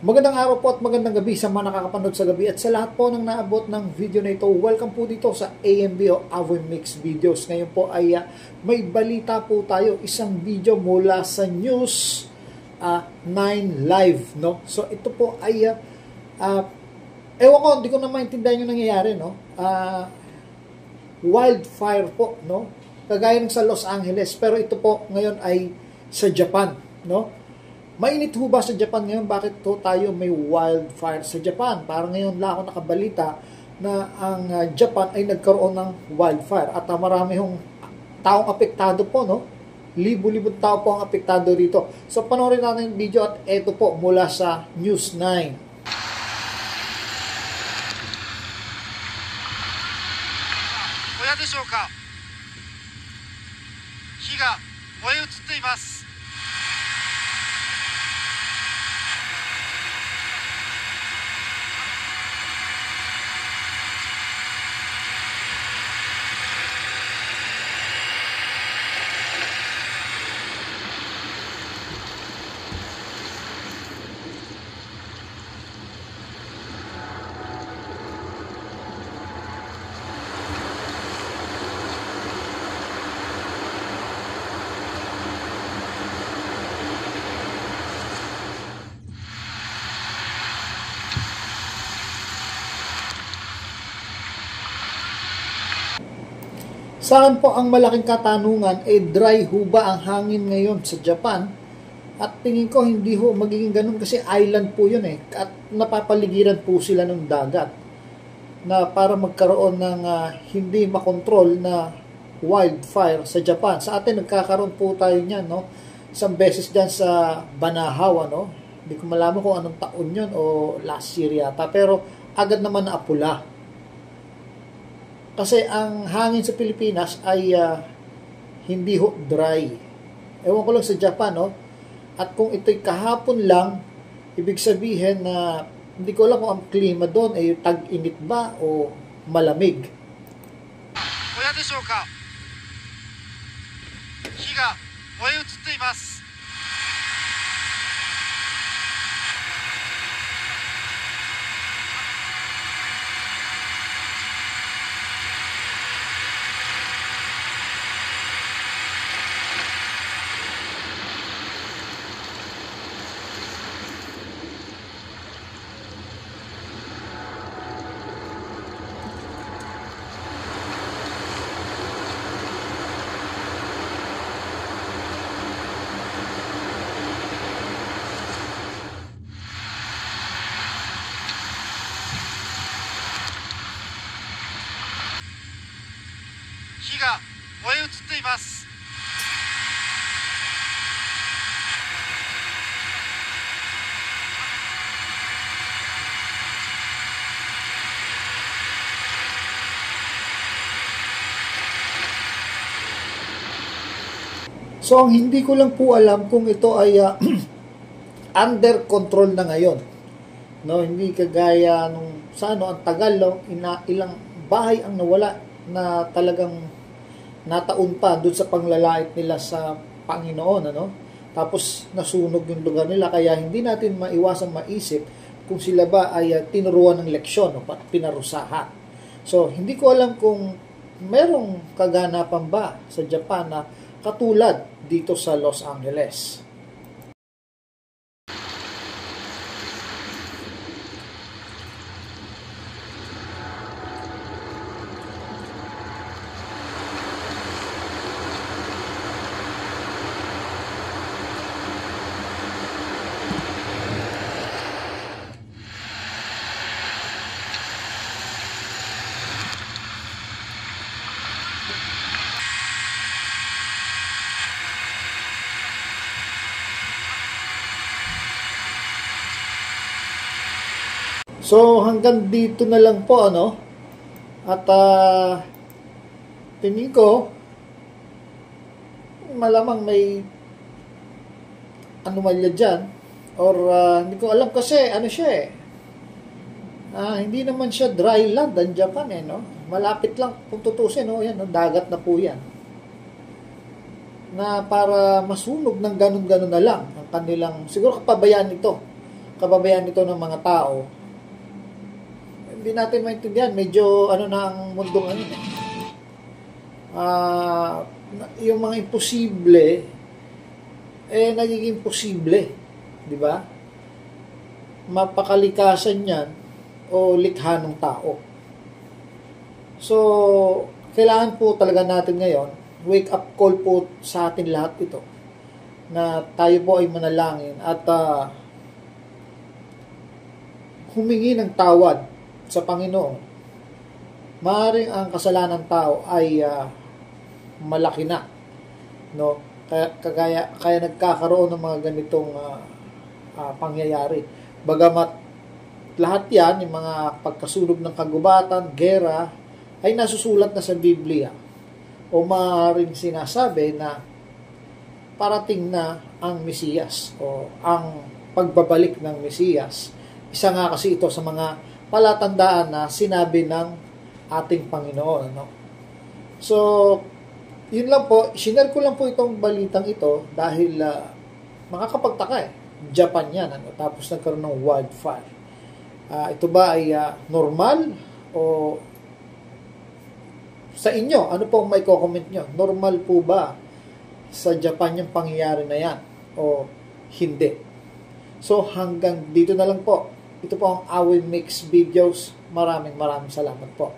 Magandang araw po at magandang gabi sa mga nakakapanood sa gabi at sa lahat po ng naabot ng video na ito. Welcome po dito sa AMB o Avoy Mix Videos. Ngayon po ay may balita po tayo, isang video mula sa News 9 Live, no? So ito po ay ewan ko, hindi ko na maintindihan yung nangyayari, no? Wildfire po, no? Kagaya ng sa Los Angeles, pero ito po ngayon ay sa Japan, no? Mainit ho ba sa Japan ngayon? Bakit to tayo may wildfire sa Japan? Parang ngayon lang ako nakabalita na ang Japan ay nagkaroon ng wildfire at marami hong taong apektado po, no? Libo-libong tao po ang apektado rito. So panoorin natin yung video at ito po mula sa News 9. 小屋でしょうか。火が燃え移っています。 Saan po ang malaking katanungan, dry ho ba ang hangin ngayon sa Japan? At tingin ko hindi ho magiging ganun kasi island po yun at napapaligiran po sila ng dagat na para magkaroon ng hindi makontrol na wildfire sa Japan. Sa atin nagkakaroon po tayo niyan, no? Isang beses dyan sa Banahaw, no? Hindi ko malaman kung anong taon yun o last year yata, pero agad naman na apula. Kasi ang hangin sa Pilipinas ay hindi ho dry. Ewan ko lang sa Japan, no? At kung ito'y kahapon lang, ibig sabihin na hindi ko alam kung ang klima doon ay tag-init ba o malamig. 小屋でしょうか。火が燃え移っています。 火が燃え移っています。 So ang hindi ko lang po alam kung ito ay under control na ngayon. No, hindi kagaya nung sa ang tagal, no? Ilang bahay ang nawala na talagang nataon pa doon sa panglalait nila sa Panginoon, ano? Tapos nasunog yung lugar nila, kaya hindi natin maiwasang maisip kung sila ba ay tinuruan ng leksyon o pinarusahan. So hindi ko alam kung merong kaganapan ba sa Japan na katulad dito sa Los Angeles. So hanggang dito na lang po, ano? At tingin ko malamang may anomalya dyan or hindi ko alam kasi ano siya hindi naman siya dry land ang Japan no? Malapit lang kung tutusin, no? Yan, no? Dagat na po yan. Na para masunog ng ganun-ganun na lang ang kanilang, siguro kapabayaan ito. kababayan ito ng mga tao, hindi natin maintindihan. Medyo ano na ang mundong ano. Yung mga imposible, nagiging posible. Di ba? Mapakalikasan yan o likha ng tao. So, kailangan po talaga natin ngayon, wake up call po sa atin lahat ito, na tayo po ay manalangin at humingi ng tawad sa Panginoon. Maaaring ang kasalanan ng tao ay malaki na, no? Kaya nagkakaroon ng mga ganitong pangyayari. Bagamat lahat yan, yung mga pagkasunog ng kagubatan, gera, ay nasusulat na sa Biblia. O maaaring sinasabi na parating na ang Mesiyas o ang pagbabalik ng Mesiyas. Isa nga kasi ito sa mga palatandaan na sinabi ng ating Panginoon. Ano? So, yun lang po. Sinare ko lang po itong balitang ito dahil makakapagtaka eh. Japan yan. Ano? Tapos nagkaroon ng wildfire. Ito ba ay normal o sa inyo? Ano po ang may comment nyo? Normal po ba sa Japan yung pangyayari na yan o hindi? So hanggang dito na lang po. Ito po ang Awil Mix Videos. Maraming salamat po.